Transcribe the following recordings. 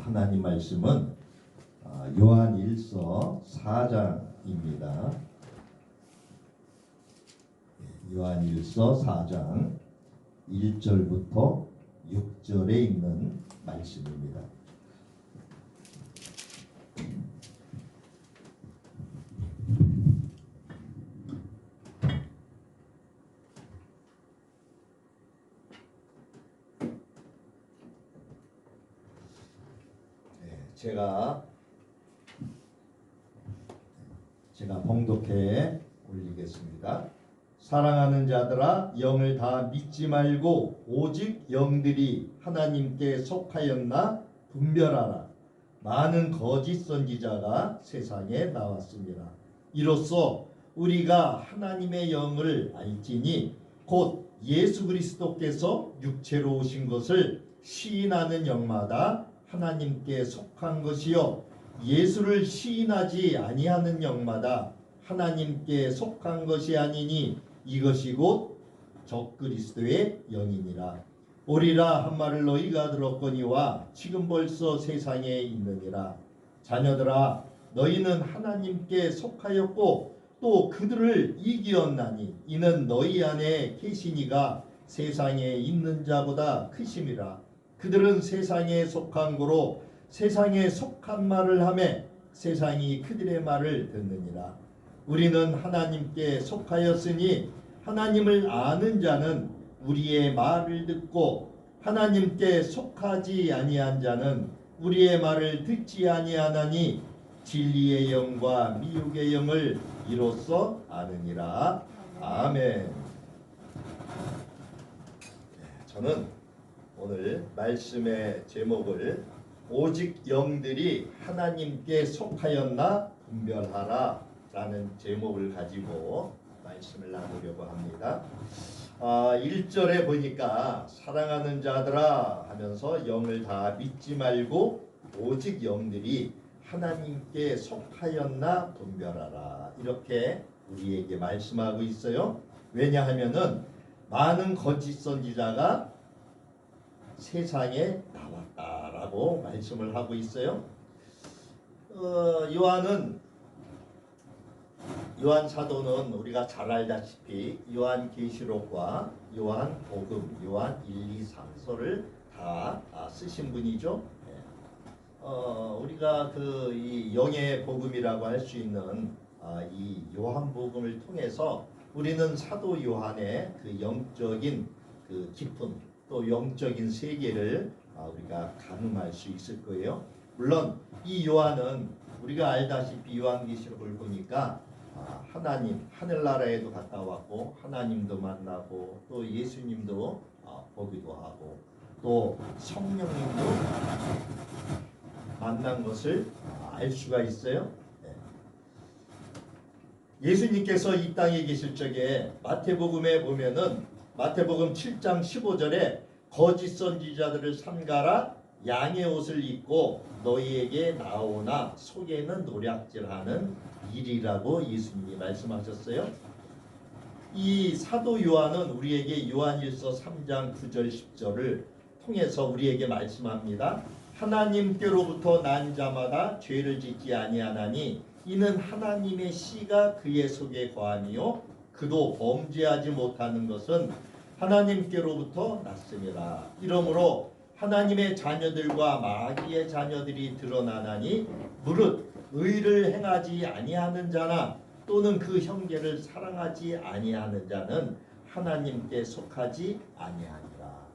하나님 말씀은 요한일서 4장입니다. 요한일서 4장 1절부터 6절에 있는 말씀입니다. 제가 봉독해 올리겠습니다. 사랑하는 자들아, 영을 다 믿지 말고 오직 영들이 하나님께 속하였나 분별하라. 많은 거짓 선지자가 세상에 나왔습니다. 이로써 우리가 하나님의 영을 알지니 곧 예수 그리스도께서 육체로 오신 것을 시인하는 영마다 하나님께 속한 것이요, 예수를 시인하지 아니하는 영마다 하나님께 속한 것이 아니니 이것이 곧 적그리스도의 영이니라. 오리라 한 말을 너희가 들었거니와 지금 벌써 세상에 있느니라. 자녀들아, 너희는 하나님께 속하였고 또 그들을 이기었나니 이는 너희 안에 계시니가 세상에 있는 자보다 크심이라. 그들은 세상에 속한 고로 세상에 속한 말을 하매 세상이 그들의 말을 듣느니라. 우리는 하나님께 속하였으니 하나님을 아는 자는 우리의 말을 듣고 하나님께 속하지 아니한 자는 우리의 말을 듣지 아니하나니 진리의 영과 미혹의 영을 이로써 아느니라. 아멘. 저는 오늘 말씀의 제목을 오직 영들이 하나님께 속하였나 분별하라 라는 제목을 가지고 말씀을 나누려고 합니다. 1절에 보니까 사랑하는 자들아 하면서 영을 다 믿지 말고 오직 영들이 하나님께 속하였나 분별하라, 이렇게 우리에게 말씀하고 있어요. 왜냐하면은 많은 거짓 선지자가 세상에 나왔다라고 말씀을 하고 있어요. 요한 사도는 우리가 잘 알다시피 요한계시록과 요한복음, 요한 1, 2, 3서를 다 쓰신 분이죠. 우리가 이 영의 복음이라고 할 수 있는 이 요한복음을 통해서 우리는 사도 요한의 그 영적인 그 깊음, 또 영적인 세계를 우리가 가늠할 수 있을 거예요. 물론 이 요한은 우리가 알다시피 요한계시록을 보니까 하나님, 하늘나라에도 갔다 왔고 하나님도 만나고 또 예수님도 보기도 하고 또 성령님도 만난 것을 알 수가 있어요. 예수님께서 이 땅에 계실 적에 마태복음에 보면은 마태복음 7장 15절에 거짓 선지자들을 삼가라, 양의 옷을 입고 너희에게 나오나 속에는 노략질하는 일이라고 예수님이 말씀하셨어요. 이 사도 요한은 우리에게 요한일서 3장 9절 10절을 통해서 우리에게 말씀합니다. 하나님께로부터 난 자마다 죄를 짓지 아니하나니 이는 하나님의 씨가 그의 속에 거하니요 그도 범죄하지 못하는 것은 하나님께로부터 났음이라. 이러므로 하나님의 자녀들과 마귀의 자녀들이 드러나나니 무릇 의를 행하지 아니하는 자나 또는 그 형제를 사랑하지 아니하는 자는 하나님께 속하지 아니하니라.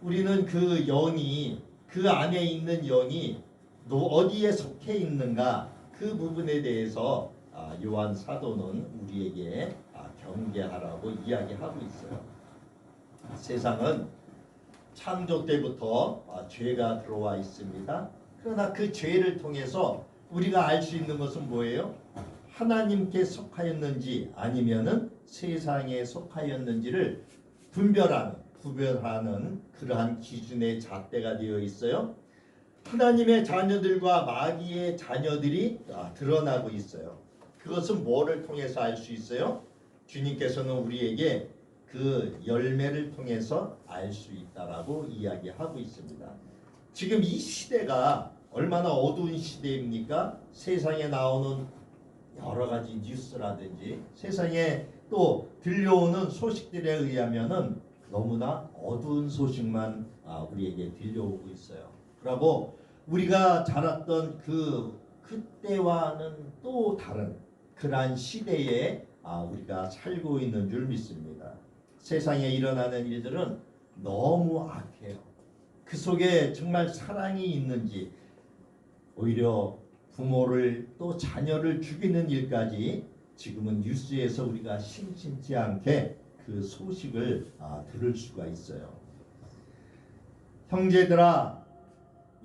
우리는 그 영이, 그 안에 있는 영이 어디에 속해 있는가, 그 부분에 대해서 요한 사도는 우리에게 경계하라고 이야기하고 있어요. 세상은 창조 때부터 죄가 들어와 있습니다. 그러나 그 죄를 통해서 우리가 알 수 있는 것은 뭐예요? 하나님께 속하였는지 아니면은 세상에 속하였는지를 구별하는 그러한 기준의 잣대가 되어 있어요. 하나님의 자녀들과 마귀의 자녀들이 드러나고 있어요. 그것은 뭐를 통해서 알 수 있어요? 주님께서는 우리에게 그 열매를 통해서 알 수 있다라고 이야기하고 있습니다. 지금 이 시대가 얼마나 어두운 시대입니까? 세상에 나오는 여러 가지 뉴스라든지 세상에 또 들려오는 소식들에 의하면은 너무나 어두운 소식만 우리에게 들려오고 있어요. 그리고 우리가 자랐던 그때와는 또 다른 그러한 시대에 우리가 살고 있는 줄 믿습니다. 세상에 일어나는 일들은 너무 악해요. 그 속에 정말 사랑이 있는지 오히려 부모를 또 자녀를 죽이는 일까지 지금은 뉴스에서 우리가 심심치 않게 그 소식을 들을 수가 있어요. 형제들아,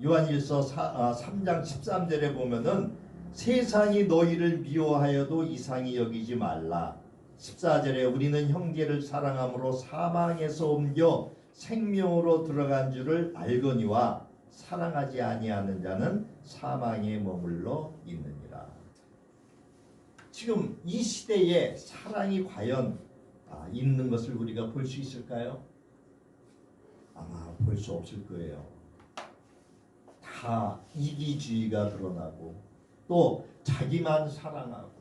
요한일서 3장 13절에 보면은 세상이 너희를 미워하여도 이상히 여기지 말라. 14절에 우리는 형제를 사랑함으로 사망에서 옮겨 생명으로 들어간 줄을 알거니와 사랑하지 아니하는 자는 사망에 머물러 있느니라. 지금 이 시대에 사랑이 과연 있는 것을 우리가 볼 수 있을까요? 아마 볼 수 없을 거예요. 다 이기주의가 드러나고 또 자기만 사랑하고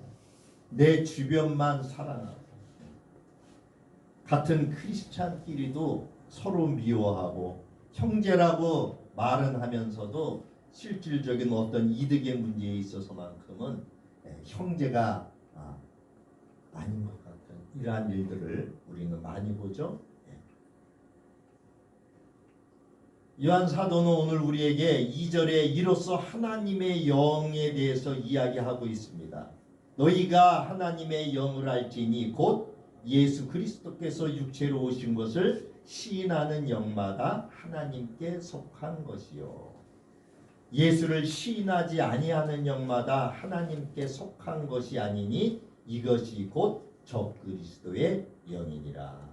내 주변만 사랑하고 같은 크리스찬끼리도 서로 미워하고 형제라고 말은 하면서도 실질적인 어떤 이득의 문제에 있어서만큼은 형제가 아닌 것 같은 이러한 일들을 우리는 많이 보죠. 요한 사도는 오늘 우리에게 2절에 이로써 하나님의 영에 대해서 이야기하고 있습니다. 너희가 하나님의 영을 알지니 곧 예수 그리스도께서 육체로 오신 것을 시인하는 영마다 하나님께 속한 것이요. 예수를 시인하지 아니하는 영마다 하나님께 속한 것이 아니니 이것이 곧 적그리스도의 영이니라.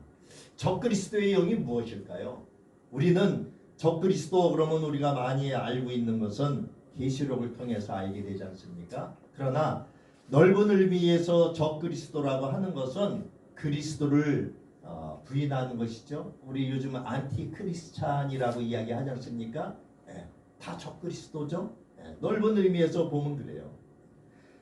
적그리스도의 영이 무엇일까요? 우리는 적그리스도 그러면 우리가 많이 알고 있는 것은 계시록을 통해서 알게 되지 않습니까? 그러나 넓은 의미에서 적그리스도라고 하는 것은 그리스도를 부인하는 것이죠. 우리 요즘 안티크리스찬이라고 이야기하지 않습니까? 다 적그리스도죠. 넓은 의미에서 보면 그래요.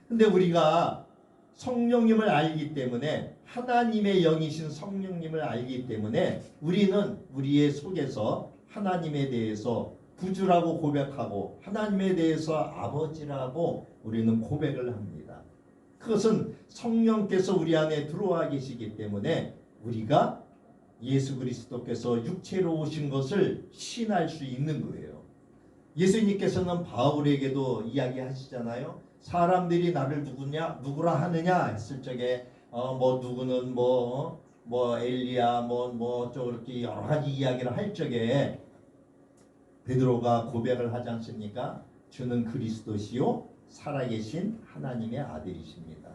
근데 우리가 성령님을 알기 때문에 하나님의 영이신 성령님을 알기 때문에 우리는 우리의 속에서 하나님에 대해서 구주라고 고백하고 하나님에 대해서 아버지라고 우리는 고백을 합니다. 그것은 성령께서 우리 안에 들어와 계시기 때문에 우리가 예수 그리스도께서 육체로 오신 것을 신할 수 있는 거예요. 예수님께서는 바울에게도 이야기하시잖아요. 사람들이 나를 누구라 하느냐 했을 적에 뭐 누구는 뭐 엘리야 저렇게 여러 가지 이야기를 할 적에 베드로가 고백을 하지 않습니까? 주는 그리스도시요 살아계신 하나님의 아들이십니다.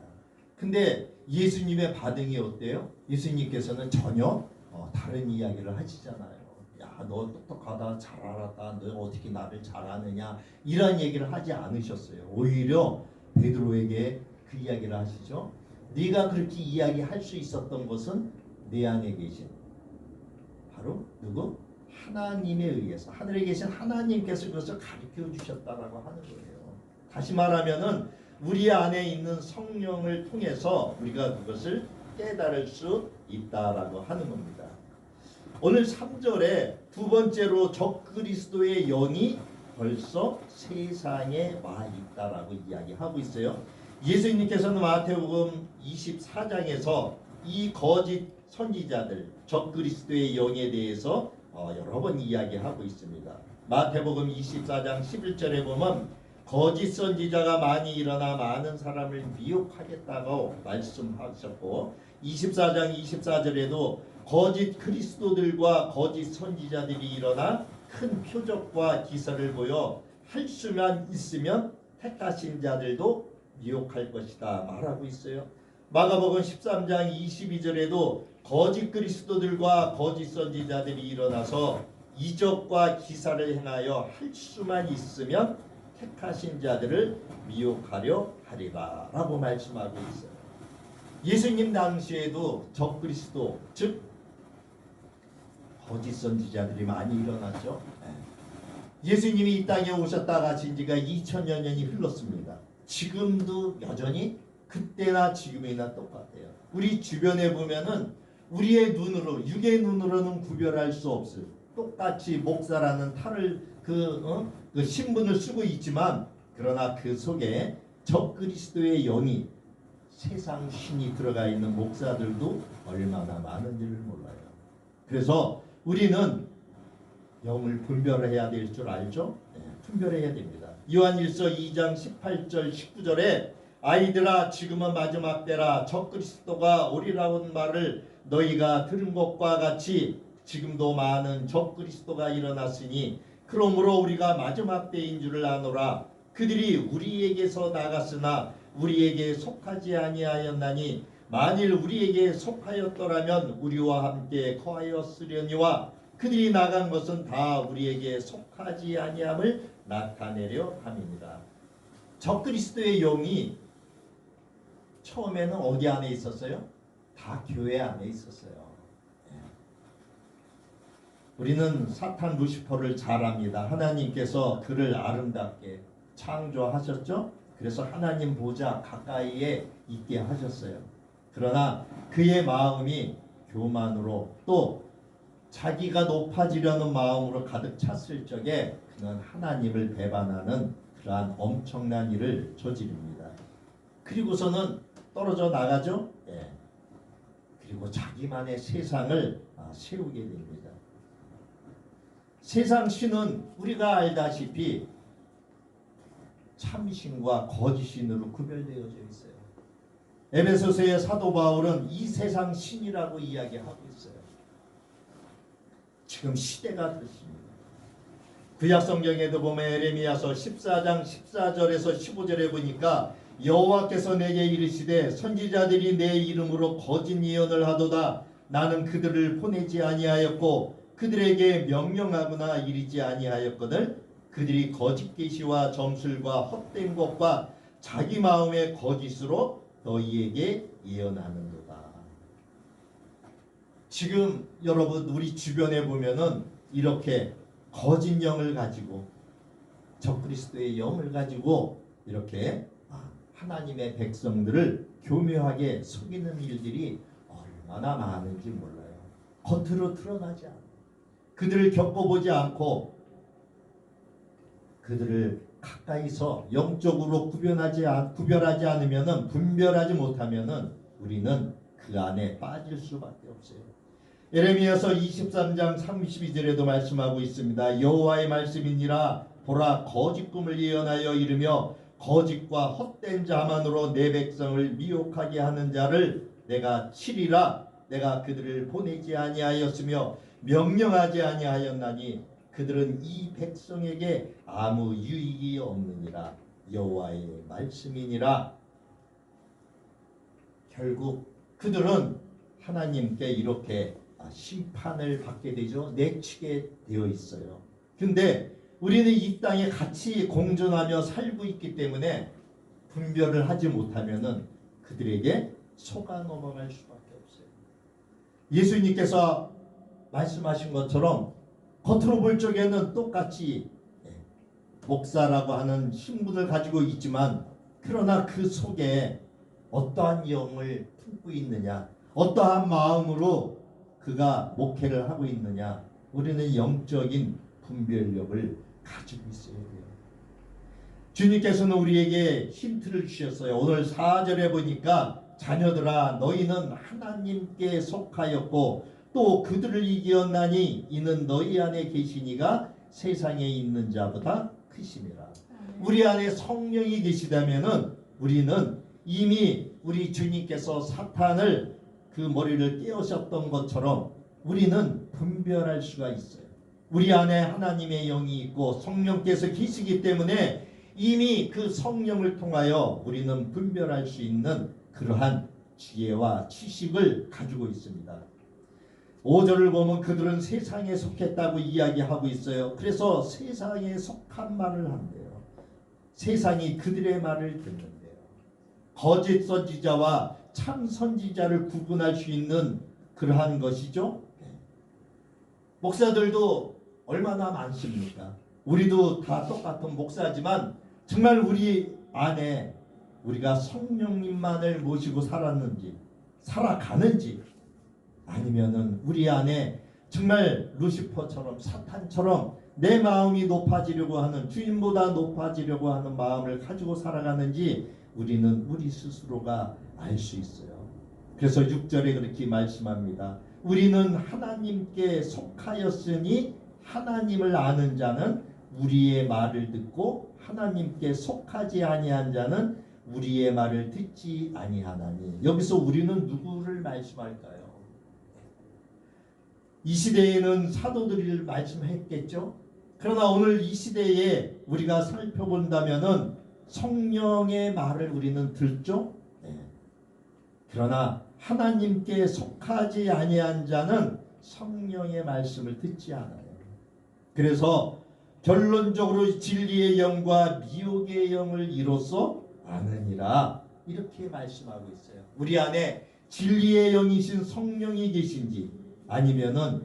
근데 예수님의 반응이 어때요? 예수님께서는 전혀 다른 이야기를 하시잖아요. 야, 너 똑똑하다, 잘 알았다, 너 어떻게 나를 잘 아느냐 이런 얘기를 하지 않으셨어요. 오히려 베드로에게 그 이야기를 하시죠. 네가 그렇게 이야기할 수 있었던 것은 내 안에 계신 바로 누구? 하나님에 의해서 하늘에 계신 하나님께서 그것을 가르쳐 주셨다라고 하는 거예요. 다시 말하면은 우리 안에 있는 성령을 통해서 우리가 그것을 깨달을 수 있다라고 하는 겁니다. 오늘 3절에 두 번째로 적그리스도의 영이 벌써 세상에 와 있다라고 이야기하고 있어요. 예수님께서는 마태복음 24장에서 이 거짓 선지자들 적그리스도의 영에 대해서 여러 번 이야기하고 있습니다. 마태복음 24장 11절에 보면 거짓 선지자가 많이 일어나 많은 사람을 미혹하겠다고 말씀하셨고 24장 24절에도 거짓 그리스도들과 거짓 선지자들이 일어나 큰 표적과 기사를 보여 할 수만 있으면 택하신 자들도 미혹할 것이다 말하고 있어요. 마가복음 13장 22절에도 거짓 그리스도들과 거짓 선지자들이 일어나서 이적과 기사를 행하여 할 수만 있으면 택하신 자들을 미혹하려 하리라 라고 말씀하고 있어요. 예수님 당시에도 적그리스도 즉 거짓 선지자들이 많이 일어났죠. 예수님이 이 땅에 오셨다 가신 지가 2000여 년이 흘렀습니다. 지금도 여전히 그때나 지금이나 똑같아요. 우리 주변에 보면은 우리의 눈으로, 육의 눈으로는 구별할 수 없어요. 똑같이 목사라는 그 신분을 쓰고 있지만, 그러나 그 속에 적그리스도의 영이, 세상 신이 들어가 있는 목사들도 얼마나 많은지를 몰라요. 그래서 우리는 영을 분별해야 될 줄 알죠? 네, 분별해야 됩니다. 요한일서 2장 18절 19절에 아이들아 지금은 마지막 때라 적그리스도가 오리라는 말을 너희가 들은 것과 같이 지금도 많은 적그리스도가 일어났으니 그러므로 우리가 마지막 때인 줄을 아노라. 그들이 우리에게서 나갔으나 우리에게 속하지 아니하였나니 만일 우리에게 속하였더라면 우리와 함께 거하였으려니와 그들이 나간 것은 다 우리에게 속하지 아니함을 나타내려 함이니라. 적그리스도의 영이 처음에는 어디 안에 있었어요? 다 교회 안에 있었어요. 우리는 사탄 루시퍼를 잘 압니다. 하나님께서 그를 아름답게 창조하셨죠. 그래서 하나님 보좌 가까이에 있게 하셨어요. 그러나 그의 마음이 교만으로 또 자기가 높아지려는 마음으로 가득 찼을 적에 그는 하나님을 배반하는 그러한 엄청난 일을 저지릅니다. 그리고서는 떨어져 나가죠. 예. 그리고 자기만의 세상을 세우게 됩니다. 세상 신은 우리가 알다시피 참신과 거짓신으로 구별되어져 있어요. 에베소서의 사도 바울은 이 세상 신이라고 이야기하고 있어요. 지금 시대가 그렇습니다. 구약 성경에도 보면 에레미야서 14장 14절에서 15절에 보니까 여호와께서 내게 이르시되 선지자들이 내 이름으로 거짓 예언을 하도다. 나는 그들을 보내지 아니하였고 그들에게 명령하거나 이르지 아니하였거늘 그들이 거짓 계시와 점술과 헛된 것과 자기 마음의 거짓으로 너희에게 예언하는도다. 지금 여러분 우리 주변에 보면은 이렇게 거짓 영을 가지고 적그리스도의 영을 가지고 이렇게 하나님의 백성들을 교묘하게 속이는 일들이 얼마나 많은지 몰라요. 겉으로 드러나지 않아요. 그들을 겪어보지 않고 그들을 가까이서 영적으로 구별하지 않으면은, 분별하지 못하면은 우리는 그 안에 빠질 수밖에 없어요. 예레미야서 23장 32절에도 말씀하고 있습니다. 여호와의 말씀이니라. 보라 거짓 꿈을 예언하여 이르며 거짓과 헛된 자만으로 내 백성을 미혹하게 하는 자를 내가 치리라. 내가 그들을 보내지 아니하였으며 명령하지 아니하였나니 그들은 이 백성에게 아무 유익이 없느니라. 여호와의 말씀이니라. 결국 그들은 하나님께 이렇게 심판을 받게 되죠. 내치게 되어 있어요. 근데 우리는 이 땅에 같이 공존하며 살고 있기 때문에 분별을 하지 못하면은 그들에게 속아 넘어갈 수밖에 없어요. 예수님께서 말씀하신 것처럼 겉으로 볼 적에는 똑같이 목사라고 하는 신분을 가지고 있지만, 그러나 그 속에 어떠한 영을 품고 있느냐, 어떠한 마음으로 그가 목회를 하고 있느냐, 우리는 영적인 분별력을 가지고 있어야 돼요. 주님께서는 우리에게 힌트를 주셨어요. 오늘 4절에 보니까 자녀들아 너희는 하나님께 속하였고 또 그들을 이기었나니 이는 너희 안에 계시니가 세상에 있는 자보다 크심이라. 우리 안에 성령이 계시다면은 우리는 이미 우리 주님께서 사탄을 그 머리를 깨우셨던 것처럼 우리는 분별할 수가 있어요. 우리 안에 하나님의 영이 있고 성령께서 계시기 때문에 이미 그 성령을 통하여 우리는 분별할 수 있는 그러한 지혜와 지식을 가지고 있습니다. 5절을 보면 그들은 세상에 속했다고 이야기하고 있어요. 그래서 세상에 속한 말을 한대요. 세상이 그들의 말을 듣는데요. 거짓 선지자와 참 선지자를 구분할 수 있는 그러한 것이죠. 목사들도 얼마나 많습니까? 우리도 다 똑같은 목사지만 정말 우리 안에 우리가 성령님만을 모시고 살았는지 살아가는지, 아니면은 우리 안에 정말 루시퍼처럼 사탄처럼 내 마음이 높아지려고 하는, 주님보다 높아지려고 하는 마음을 가지고 살아가는지 우리는 우리 스스로가 알 수 있어요. 그래서 6절에 그렇게 말씀합니다. 우리는 하나님께 속하였으니 하나님을 아는 자는 우리의 말을 듣고 하나님께 속하지 아니한 자는 우리의 말을 듣지 아니하나니. 여기서 우리는 누구를 말씀할까요? 이 시대에는 사도들을 말씀했겠죠. 그러나 오늘 이 시대에 우리가 살펴본다면은 성령의 말을 우리는 듣죠. 네. 그러나 하나님께 속하지 아니한 자는 성령의 말씀을 듣지 않아요. 그래서 결론적으로 진리의 영과 미혹의 영을 이로써 아느니라, 이렇게 말씀하고 있어요. 우리 안에 진리의 영이신 성령이 계신지, 아니면은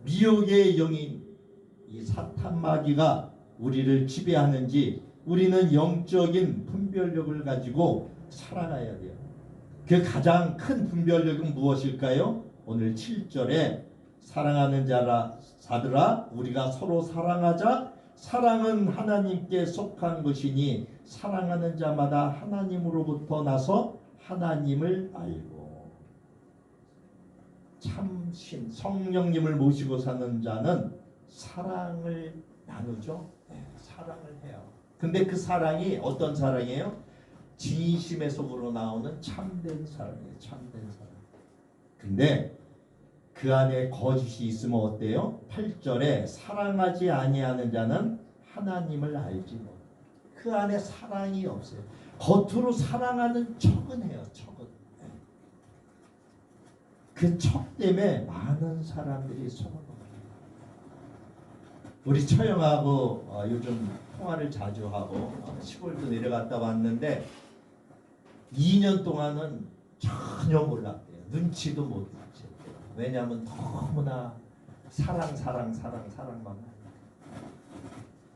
미혹의 영인 이 사탄 마귀가 우리를 지배하는지, 우리는 영적인 분별력을 가지고 살아가야 돼요. 그 가장 큰 분별력은 무엇일까요? 오늘 7절에 사랑하는 자들아 우리가 서로 사랑하자. 사랑은 하나님께 속한 것이니 사랑하는 자마다 하나님으로부터 나서 하나님을 알고. 참신 성령님을 모시고 사는 자는 사랑을 나누죠. 네, 사랑을 해요. 근데 그 사랑이 어떤 사랑이에요? 진심의 속으로 나오는 참된 사랑이에요. 참된 사랑. 근데 그 안에 거짓이 있으면 어때요? 8절에 사랑하지 아니하는 자는 하나님을 알지 못. 그 안에 사랑이 없어요. 겉으로 사랑하는 척은 해요. 척은. 그 척 때문에 많은 사람들이 속을. 우리 처형하고 요즘 통화를 자주 하고 시골도 내려갔다 왔는데 2년 동안은 전혀 몰랐대요. 눈치도 못 봤어요. 왜냐하면 너무나 사랑만.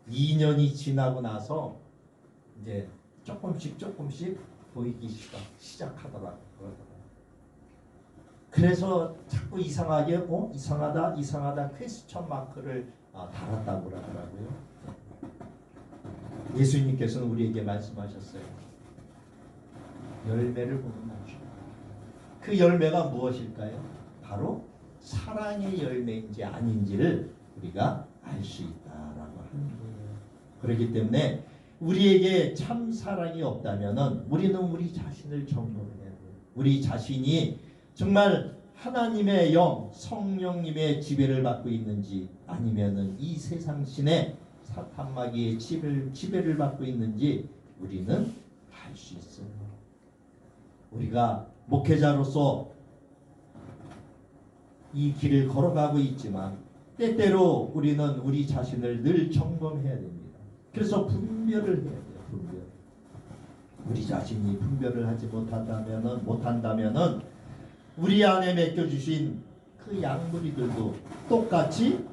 2년이 지나고 나서 이제 조금씩 보이기 시작하더라고요. 그래서 자꾸 이상하게 이상하다 퀘스천 마크를 달았다고 그러더라고요. 예수님께서는 우리에게 말씀하셨어요. 열매를 보면 알죠. 그 열매가 무엇일까요? 바로 사랑의 열매인지 아닌지를 우리가 알 수 있다라고 하는 거예요. 그렇기 때문에 우리에게 참 사랑이 없다면은 우리는 우리 자신을 점검해야 돼요. 우리 자신이 정말 하나님의 영, 성령님의 지배를 받고 있는지, 아니면은 이 세상 신의 사탄 마귀의 지배를 받고 있는지 우리는 알 수 있어요. 우리가 목회자로서 이 길을 걸어가고 있지만 때때로 우리는 우리 자신을 늘 점검해야 됩니다. 그래서 분별을 해야 돼요. 분별. 우리 자신이 분별을 하지 못한다면은 우리 안에 맡겨주신 그 양무리들도 똑같이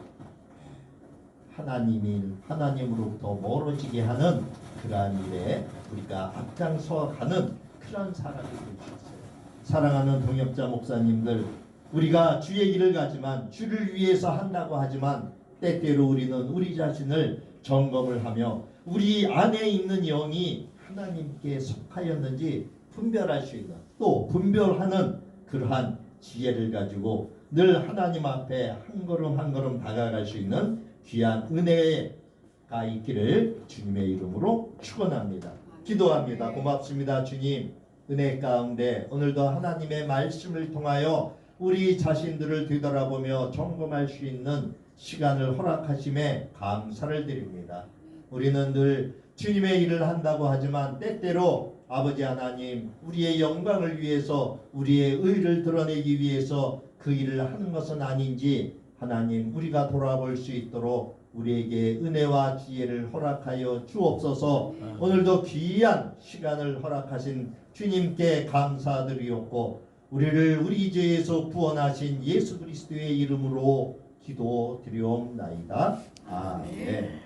하나님으로부터 멀어지게 하는 그러한 일에 우리가 앞장서 가는 그런 사람이 될 수 있어요. 사랑하는 동역자 목사님들, 우리가 주의 길을 가지만 주를 위해서 한다고 하지만 때때로 우리는 우리 자신을 점검을 하며 우리 안에 있는 영이 하나님께 속하였는지 분별할 수 있는, 또 분별하는 그러한 지혜를 가지고 늘 하나님 앞에 한 걸음 한 걸음 다가갈 수 있는 귀한 은혜가 있기를 주님의 이름으로 축원합니다. 기도합니다. 고맙습니다. 주님, 은혜 가운데 오늘도 하나님의 말씀을 통하여 우리 자신들을 되돌아보며 점검할 수 있는 시간을 허락하심에 감사를 드립니다. 우리는 늘 주님의 일을 한다고 하지만 때때로 아버지 하나님, 우리의 영광을 위해서, 우리의 의를 드러내기 위해서 그 일을 하는 것은 아닌지 하나님, 우리가 돌아볼 수 있도록 우리에게 은혜와 지혜를 허락하여 주옵소서. 오늘도 귀한 시간을 허락하신 주님께 감사드리옵고 우리를 우리 죄에서 구원하신 예수 그리스도의 이름으로 기도드리옵나이다. 아멘.